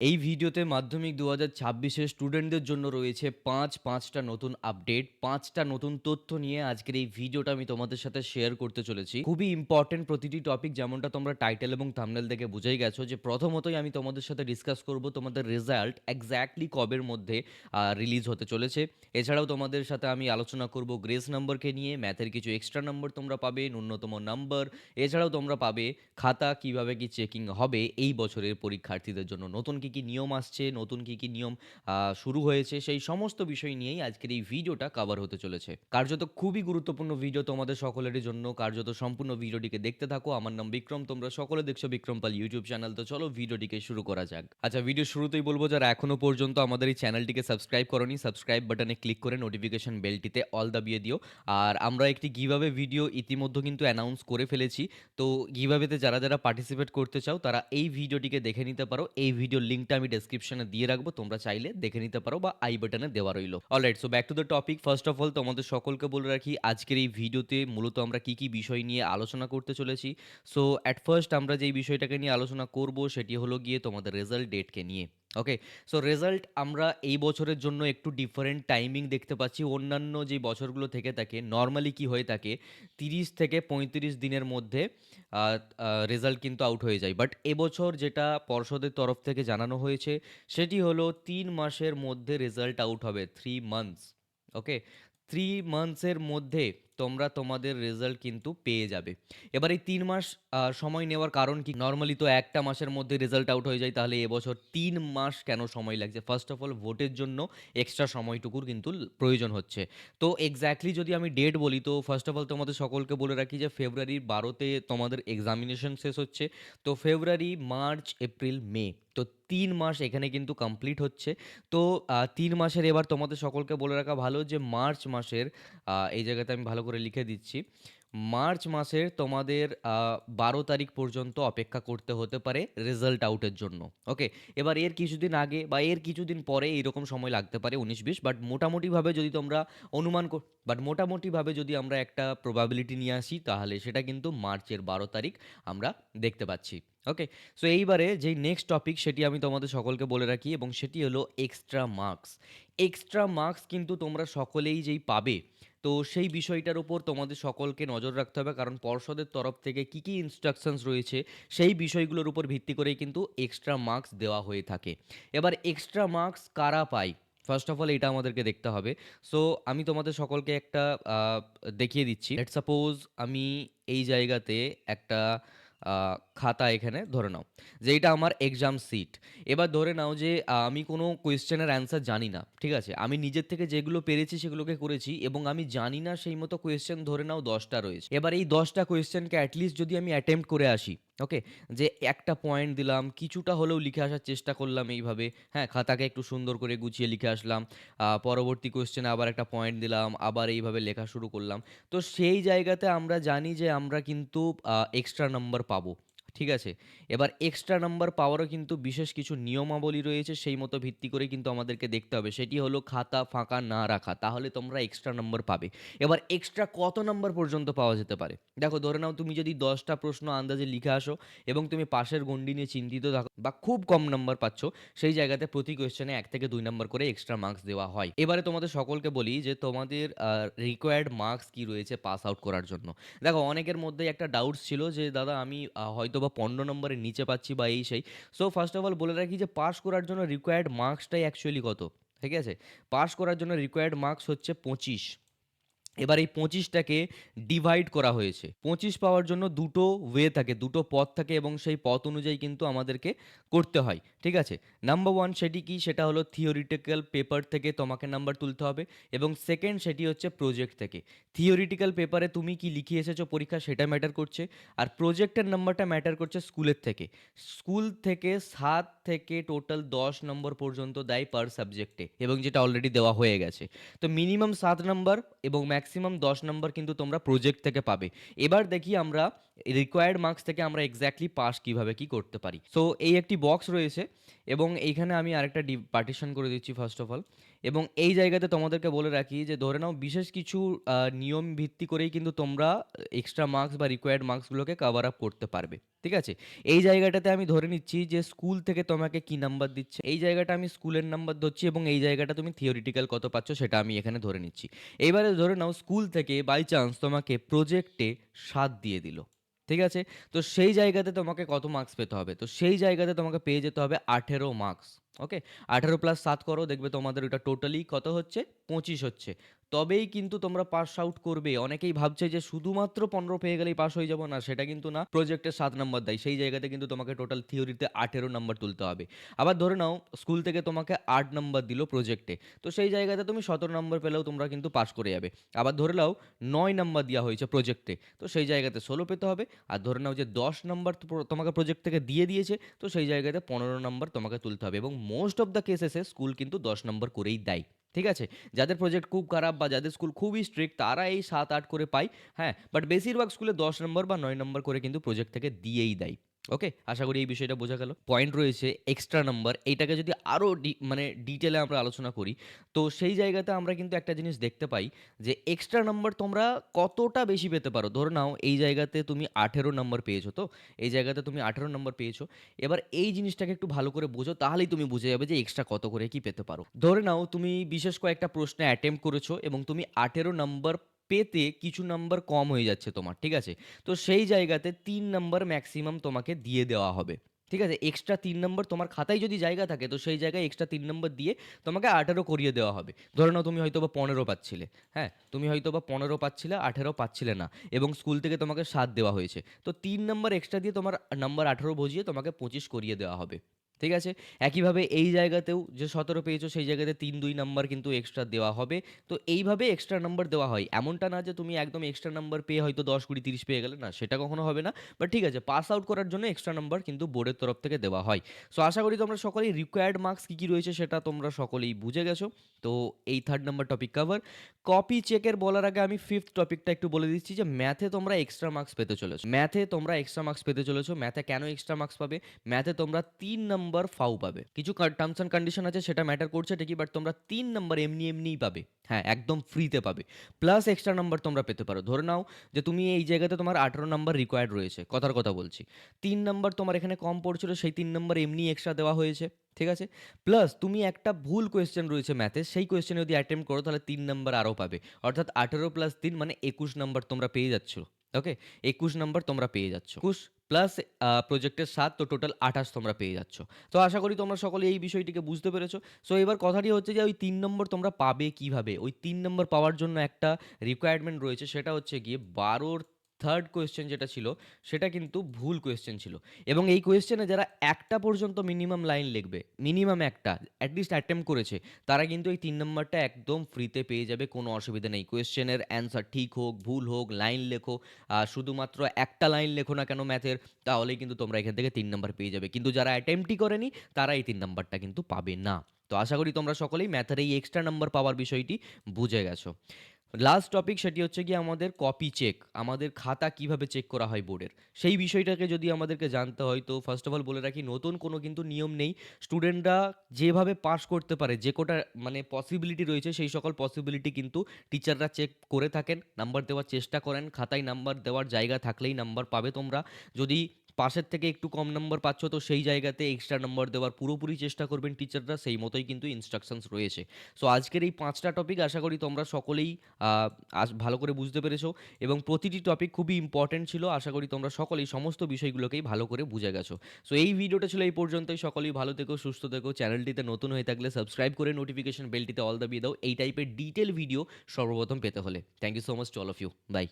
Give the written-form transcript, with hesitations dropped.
এই ভিডিওতে মাধ্যমিক 2026 স্টুডেন্টদের জন্য রয়েছে পাঁচটা নতুন আপডেট, পাঁচটা নতুন তথ্য নিয়ে আজকের এই ভিডিওটা আমি তোমাদের সাথে শেয়ার করতে চলেছি। খুবই ইম্পর্টেন্ট প্রতিটি টপিক, যেমনটা তোমরা টাইটেল এবং থাম্বনেল দেখে বুঝেই গেছো যে প্রথমতই আমি তোমাদের সাথে ডিসকাস করব তোমাদের রেজাল্ট এক্স্যাক্টলি কবের মধ্যে রিলিজ হতে চলেছে। এছাড়াও তোমাদের সাথে আমি আলোচনা করব গ্রেস নাম্বারকে নিয়ে, ম্যাথের কিছু এক্সট্রা নাম্বার তোমরা পাবে, ন্যূনতম নাম্বার। এছাড়াও তোমরা পাবে খাতা কিভাবে কি চেকিং হবে এই বছরের পরীক্ষার্থীদের জন্য, নতুন কি কি নিয়ম আসছে, নতুন কি কি নিয়ম শুরু হয়েছে, সেই সমস্ত বিষয় নিয়েই আজকের এই ভিডিওটা কভার হতে চলেছে। কার্যত খুবই গুরুত্বপূর্ণ ভিডিও তোমাদের সকলেরই জন্য, কার্যত সম্পূর্ণ ভিডিওটিকে দেখতে থাকো। আমার নাম বিক্রম, তোমরা সকলে দেখছো বিক্রম পাল ইউটিউব চ্যানেল। তো চলো ভিডিওটিকে শুরু করা যাক। আচ্ছা, ভিডিও শুরুতেই বলবো, যারা এখনো পর্যন্ত আমাদের এই চ্যানেলটিকে সাবস্ক্রাইব করনি, সাবস্ক্রাইব বাটনে ক্লিক করে নোটিফিকেশন বেলটিতে অল দাবিয়ে দিও। আর আমরা একটি গিভঅ্যাওয়ে ভিডিও ইতিমধ্যে কিন্তু অ্যানাউন্স করে ফেলেছি। তো গিভঅ্যাওয়েতে যারা যারা পার্টিসিপেট করতে চাও তারা এই ভিডিওটিকে দেখে নিতে পারো। এই ভিডিওর লিঙ্কটা আমি ডেসক্রিপশনে দিয়ে রাখবো, তোমরা চাইলে দেখে নিতে পারো বা আই বাটনে দেওয়া রইলো। Alright, so back to the topic. First of all তোমাদের সকলকে বলে রাখি, আজকের এই ভিডিওতে মূলত আমরা কি কি বিষয় নিয়ে আলোচনা করতে চলেছি। সো অ্যাট ফার্স্ট আমরা যেই বিষয়টাকে নিয়ে আলোচনা করব সেটি হলো গিয়ে তোমাদের রেজাল্ট ডেটকে নিয়ে। ওকে, সো রেজাল্ট আমরা এই বছরের জন্য একটু ডিফারেন্ট টাইমিং দেখতে পাচ্ছি। অন্যান্য যে বছরগুলো থেকে থাকে নর্মালি কি হয়ে থাকে, 30 থেকে 35 দিনের মধ্যে রেজাল্ট কিন্তু আউট হয়ে যায়। বাট এবছর যেটা পর্ষদের তরফ থেকে জানানো হয়েছে সেটি হলো 3 মাসের মধ্যে রেজাল্ট আউট হবে, 3 মান্থস। ওকে, 3 মান্থসের মধ্যে তোমরা তোমাদের রেজাল্ট কিন্তু পেয়ে যাবে। এবার এই 3 মাস সময় নেওয়ার কারণ কি? নর্মালি তো একটা মাসের মধ্যে রেজাল্ট আউট হয়ে যায়, তাহলে এবছর 3 মাস কেন সময় লাগছে? ফার্স্ট অফ অল ভোটের জন্য এক্সট্রা সময়টুকুর কিন্তু প্রয়োজন হচ্ছে। তো এক্স্যাক্টলি যদি আমি ডেট বলি, তো ফার্স্ট অফ অল তোমাদের সকলকে বলে রাখি যে ফেব্রুয়ারির 12তে তোমাদের এক্সামিনেশন শেষ হচ্ছে। তো ফেব্রুয়ারি, মার্চ, এপ্রিল, মে, তো 3 মাস এখানে কিন্তু কমপ্লিট হচ্ছে। তো 3 মাসের এবার তোমাদের সকলকে বলে রাখা ভালো যে মার্চ মাসের এই জায়গাতে আমি ভালো করে লিখে দিচ্ছি, মার্চ মাসের তোমাদের 12 তারিখ পর্যন্ত অপেক্ষা করতে হতে পারে রেজাল্ট আউটের জন্য। ওকে, এবার এর কিছুদিন আগে বা এর কিছুদিন পরে এইরকম সময় লাগতে পারে 19-20, বাট মোটামুটিভাবে যদি তোমরা অনুমান বাট মোটামুটিভাবে যদি আমরা একটা প্রবাবিলিটি নিয়ে আসি তাহলে সেটা কিন্তু মার্চের 12 তারিখ আমরা দেখতে পাচ্ছি। ওকে, সো এইবারে যেই নেক্সট টপিক সেটি আমি তোমাদের সকলকে বলে রাখি, এবং সেটি হলো এক্সট্রা মার্কস। এক্সট্রা মার্কস কিন্তু তোমরা সকলেই যেই পাবে, তো সেই বিষয়টার উপর তোমাদের সকলকে নজর রাখতে হবে, কারণ পর্ষদের তরফ থেকে কি কি ইনস্ট্রাকশনস রয়েছে সেই বিষয়গুলোর উপর ভিত্তি করেই কিন্তু এক্সট্রা মার্কস দেওয়া হয়ে থাকে। এবার এক্সট্রা মার্কস কারা পায়, ফার্স্ট অফ অল এটা আমাদেরকে দেখতে হবে। সো আমি তোমাদের সকলকে একটা দেখিয়ে দিচ্ছি। লেটস সাপোজ আমি এই জায়গাতে একটা খাতা এখানে ধরে নাও যে এটা আমার এক্সাম সিট। এবার ধরে নাও যে আমি কোনো কোয়েশ্চেনের অ্যান্সার জানি না, ঠিক আছে, আমি নিজের থেকে যেগুলো পেরেছি সেগুলোকে করেছি, এবং আমি জানি না সেই মতো কোয়েশ্চেন ধরে নাও 10টা রয়েছে। এবার এই 10টা কোয়েশ্চেনকে অ্যাটলিস্ট যদি আমি অ্যাটেম্প্ট করে আসি, ওকে, যে একটা পয়েন্ট দিলাম, কিছুটা হলেও লিখে আসার চেষ্টা করলাম এইভাবে, হ্যাঁ, খাতাকে একটু সুন্দর করে গুছিয়ে লিখে আসলাম, পরবর্তী কোয়েশ্চেনে আবার একটা পয়েন্ট দিলাম, আবার এইভাবে লেখা শুরু করলাম। তো সেই জায়গাতে আমরা জানি যে আমরা কিন্তু এক্সট্রা নাম্বার পাবো। ঠিক আছে, এবার এক্সট্রা নাম্বার পাওয়ারও কিন্তু বিশেষ কিছু নিয়মাবলী রয়েছে, সেই মতো ভিত্তি করে কিন্তু আমাদেরকে দেখতে হবে। সেটি হলো খাতা ফাঁকা না রাখা, তাহলে তোমরা এক্সট্রা নাম্বার পাবে। এবার এক্সট্রা কত নাম্বার পর্যন্ত পাওয়া যেতে পারে? দেখো, ধরে নাও তুমি যদি 10টা প্রশ্ন আন্দাজে লিখে আসো এবং তুমি পাশের গণ্ডি নিয়ে চিন্তিত থাকো বা খুব কম নাম্বার পাচ্ছ, সেই জায়গাতে প্রতি কোয়েশ্চেনে 1 থেকে 2 নাম্বার করে এক্সট্রা মার্কস দেওয়া হয়। এবারে তোমাদের সকলকে বলি যে তোমাদের রিকোয়ার্ড মার্কস কি রয়েছে পাস আউট করার জন্য। দেখো, অনেকের মধ্যে একটা ডাউটস ছিল যে দাদা আমি হয়তো বা 15 নম্বরের নিচে পাচ্ছি বা এই সেই। সো ফার্স্ট অফ অল বলে রাখি যে পাস করার জন্য রিকোয়ার্ড মার্কসটাই অ্যাকচুয়ালি কত, ঠিক আছে? পাস করার জন্য রিকোয়ার্ড মার্কস হচ্ছে 25। এবার এই 25টাকে ডিভাইড করা হয়েছে। 25 পাওয়ার জন্য দুটো ওয়ে থাকে, দুটো পথ থাকে, এবং সেই পথ অনুযায়ী কিন্তু আমাদেরকে করতে হয়, ঠিক আছে? নাম্বার ওয়ান সেটি কি, সেটা হলো থিওরিটিক্যাল পেপার থেকে তোমাকে নাম্বার তুলতে হবে, এবং সেকেন্ড সেটি হচ্ছে প্রজেক্ট থেকে। থিওরিটিক্যাল পেপারে তুমি কি লিখে এসেছো পরীক্ষা সেটা ম্যাটার করছে, আর প্রজেক্টের নাম্বারটা ম্যাটার করছে স্কুলের থেকে। স্কুল থেকে 7 থেকে টোটাল 10 নম্বর পর্যন্ত দেয় পার সাবজেক্টে, এবং যেটা অলরেডি দেওয়া হয়ে গেছে। তো মিনিমাম 7 নম্বর এবং ম্যাক্সিমাম 10 নম্বর কিন্তু তোমরা প্রজেক্ট থেকে পাবে। এবার দেখি আমরা রিকোয়ার্ড মার্কস থেকে আমরা এক্স্যাক্টলি পাস কিভাবে কি করতে পারি। সো এই একটি বক্স রয়েছে, এবং এইখানে আমি আরেকটা পার্টিশন করে দিচ্ছি ফার্স্ট অফ অল। এবং এই জায়গাতে তোমাদেরকে বলে রাখি যে ধরে নাও বিশেষ কিছু নিয়ম ভিত্তি করেই কিন্তু তোমরা এক্সট্রা মার্কস বা রিকোয়ার্ড মার্কসগুলোকে কভার আপ করতে পারবে। ঠিক আছে? এই জায়গাটাতে আমি ধরে নিচ্ছি যে স্কুল থেকে তোমাকে কি নাম্বার দিচ্ছে, এই জায়গাটা আমি স্কুলের নাম্বার ধরছি এবং এই জায়গাটা তুমি থিওরিটিক্যাল কত পাচ্ছ সেটা আমি এখানে ধরে নিচ্ছি। এইবারে ধরে নাও স্কুল থেকে বাই চান্স তোমাকে প্রজেক্টে 7 দিয়ে দিল। ঠিক আছে? তো সেই জায়গাতে তোমাকে কত মার্কস পেতে হবে? তো সেই জায়গাতে তোমাকে পেয়ে যেতে হবে 18 মার্কস। ওকে? 18 প্লাস 7 করো, দেখবে তোমাদের ওটা টোটালি কত হচ্ছে? 25 হচ্ছে। তবেই কিন্তু তোমরা পাস আউট করবে। অনেকেই ভাবছে যে শুধুমাত্র 15 পেয়ে গেলেই পাস হয়ে যাবো। না, সেটা কিন্তু না। প্রজেক্টে 7 নাম্বার দেয়। সেই জায়গাতে কিন্তু তোমাকে টোটাল থিওরিতে 18 নাম্বার তুলতে হবে। আবার ধরে নাও স্কুল থেকে তোমাকে 8 নাম্বার দিল প্রজেক্টে। তো সেই জায়গাতে তুমি 17 নাম্বার পেলেও তোমরা কিন্তু পাস করে যাবে। আবার ধরে নাও 9 নাম্বার দেওয়া হয়েছে প্রজেক্টে। তো সেই জায়গাতে 16 পেতে হবে। আর ধরে নাও যে 10 নাম্বার তোমাকে প্রজেক্ট থেকে দিয়ে দিয়েছে। তো সেই জায়গাতে 15 নাম্বার তোমাকে তুলতে হবে এবং মোস্ট অফ দ্য কেসেসে স্কুল কিন্তু 10 নাম্বার করেই দেয়। ঠিক আছে? যাদের প্রজেক্ট খুব খারাপ বা যাদের স্কুল খুবই স্ট্রিক্ট তারা এই 7-8 করে পায়। হ্যাঁ, বাট বেশিরভাগ স্কুলে 10 নম্বর বা 9 নম্বর করে কিন্তু প্রজেক্ট থেকে দিয়েই দেয়। ওকে? আশা করি এই বিষয়টা বোঝা গেল। পয়েন্ট রয়েছে এক্সট্রা নাম্বার। এইটাকে যদি আরো মানে ডিটেইলে আমরা আলোচনা করি, তো সেই জায়গাতে আমরা কিন্তু একটা জিনিস দেখতে পাই যে এক্সট্রা নাম্বার তোমরা কতটা বেশি পেতে পারো। ধরে নাও এই জায়গাতে তুমি 18 নাম্বার পেয়েছো, তো এই জায়গাতে তুমি 18 নাম্বার পেয়েছো। এবার এই জিনিসটাকে একটু ভালো করে বোঝো, তাহলেই তুমি বুঝে যাবে যে এক্সট্রা কত করে কি পেতে পারো। ধরে নাও তুমি বিশেষ কয়েকটা প্রশ্নে অ্যাটেম্প্ট করেছো এবং তুমি 18 নাম্বার পেতে কিছু নাম্বার কম হয়ে যাচ্ছে তোমার। ঠিক আছে? তো সেই জায়গাতে 3 নাম্বার ম্যাক্সিমাম তোমাকে দিয়ে দেওয়া হবে। ঠিক আছে? এক্সট্রা 3 নাম্বার তোমার খাতায় যদি জায়গা থাকে তো সেই জায়গায় এক্সট্রা 3 নাম্বার দিয়ে তোমাকে 18 করিয়ে দেওয়া হবে। ধরে নাও তুমি হয়তোবা 15 পাচ্ছিলে। হ্যাঁ? তুমি হয়তোবা 15 পাচ্ছিলে, 18 পাচ্ছিলে না এবং স্কুল থেকে তোমাকে 7 দেওয়া হয়েছে। তো 3 নাম্বার এক্সট্রা দিয়ে তোমার নাম্বার 18 বসিয়ে তোমাকে 25 করিয়ে দেওয়া হবে। ঠিক আছে? একইভাবে এই জায়গাতেও যে 17 পেয়েছো সেই জায়গাতে 3-2 নাম্বার কিন্তু এক্সট্রা দেওয়া হবে। তো এইভাবে এক্সট্রা নাম্বার দেওয়া হয়। এমনটা না যে তুমি একদম এক্সট্রা নাম্বার পেয়ে হয়তো 10, 20, 30 পেয়ে গেলে, না সেটা কখনো হবে না। বাট ঠিক আছে, পাস আউট করার জন্য এক্সট্রা নাম্বার কিন্তু বোর্ডের তরফ থেকে দেওয়া হয়। সো আশা করি তোমরা সকলেই রিকোয়ার্ড মার্কস কী, কী রয়েছে সেটা তোমরা সকলেই বুঝে গেছো। তো এই 3rd number topic cover. Copy চেকের বলার আগে আমি 5th টপিকটা একটু বলে দিচ্ছি যে ম্যাথে তোমরা এক্সট্রা মার্কস পেতে চলেছো। ম্যাথে তোমরা এক্সট্রা মার্কস পেতে চলেছো। ম্যাথে কেন এক্সট্রা মার্কস পাবে? ম্যাথে তোমরা 3 নাম্বার ফাউ পাবে। কিছু টার্মস অ্যান্ড কন্ডিশন আছে, সেটা ম্যাটার করছে ঠিকই, বাট তোমরা 3 নাম্বার এমনি এমনিই পাবে। হ্যাঁ, একদম ফ্রিতে পাবে। প্লাস এক্সট্রা নাম্বার তোমরা পেতে পারো। ধরে নাও যে তুমি এই জায়গাতে তোমার 18 নাম্বার রিকোয়ার্ড রয়েছে, কথার কথা বলছি। 3 নাম্বার তোমার এখানে কম পড়ছিল, সেই 3 নাম্বার এমনি এক্সট্রা দেওয়া হয়েছে। ঠিক আছে? প্লাস তুমি একটা ভুল কোয়েশ্চেন রয়েছে ম্যাথে, সেই কোয়েশ্চেনে যদি অ্যাটেম্প্ট করো তাহলে 3 নাম্বার আরও পাবে। অর্থাৎ 18 প্লাস 3 মানে 21 নাম্বার তোমরা পেয়ে যাচ্ছ। ওকে? 21 নাম্বার তোমরা পেয়ে যাচ্ছ। 21 প্লাস প্রজেক্টের 7, তো টোটাল 28 তোমরা পেয়ে যাচ্ছ। তো আশা করি তোমরা সকলে এই বিষয়টিকে বুঝতে পেরেছো। সো এবার কথাটি হচ্ছে যে ওই 3 নম্বর তোমরা পাবে কিভাবে? ওই 3 নম্বর পাওয়ার জন্য একটা রিকোয়ারমেন্ট রয়েছে, সেটা হচ্ছে গিয়ে 12র 3rd কোয়েশ্চেন যেটা ছিল সেটা কিন্তু ভুল কোয়েশ্চেন ছিল এবং এই কোয়েশ্চেনে যারা একটা পর্যন্ত মিনিমাম লাইন লিখবে, মিনিমাম একটা অ্যাটলিস্ট অ্যাটেম্প্ট করেছে, তারা কিন্তু এই 3 নম্বরটা একদম ফ্রিতে পেয়ে যাবে, কোনো অসুবিধা নেই। কোয়েশ্চেনের অ্যান্সার ঠিক হোক, ভুল হোক, লাইন লেখো, শুধুমাত্র একটা লাইন লেখো না কেন ম্যাথের, তাহলেই কিন্তু তোমরা এখান থেকে 3 নাম্বার পেয়ে যাবে। কিন্তু যারা অ্যাটেম্প্টই করেনি তারা এই 3 নাম্বারটা কিন্তু পাবে না। তো আশা করি তোমরা সকলেই ম্যাথের এই এক্সট্রা নাম্বার পাওয়ার বিষয়টি বুঝে গেছো। লাস্ট টপিক সেটি হচ্ছে গিয়ে আমাদের কপি চেক, আমাদের খাতা কিভাবে চেক করা হয় বোর্ডের, সেই বিষয়টাকে যদি আমাদেরকে জানতে হয় তো ফার্স্ট অফ অল বলে রাখি নতুন কোনো কিন্তু নিয়ম নেই। স্টুডেন্টরা যেভাবে পাস করতে পারে, যে কোটা মানে পসিবিলিটি রয়েছে সেই সকল পসিবিলিটি কিন্তু টিচাররা চেক করে থাকেন, নাম্বার দেওয়ার চেষ্টা করেন। খাতায় নাম্বার দেওয়ার জায়গা থাকলেই নাম্বার পাবে তোমরা। যদি পাশের থেকে একটু কম নাম্বার পাচ্ছ তো সেই জায়গাতে এক্সট্রা নাম্বার দেওয়ার পুরোপুরি চেষ্টা করবেন টিচাররা, সেই মতোই কিন্তু ইনস্ট্রাকশনস রয়েছে। সো আজকের এই 5টা টপিক আশা করি তোমরা সকলেই ভালো করে বুঝতে পেরেছো এবং প্রতিটি টপিক খুবই ইম্পর্টেন্ট ছিল। আশা করি তোমরা সকলেই সমস্ত বিষয়গুলোকেই ভালো করে বুঝে গেছো। সো এই ভিডিওটা ছিল এই পর্যন্তই। সকলেই ভালো থেকো, সুস্থ থেকো। চ্যানেলটিতে নতুন হয়ে থাকলে সাবস্ক্রাইব করে নোটিফিকেশন বেলটিতে অল দাবিয়ে দাও এই টাইপের ডিটেল ভিডিও সর্বপ্রথম পেতে হলে। Thank you so much to all of you. By.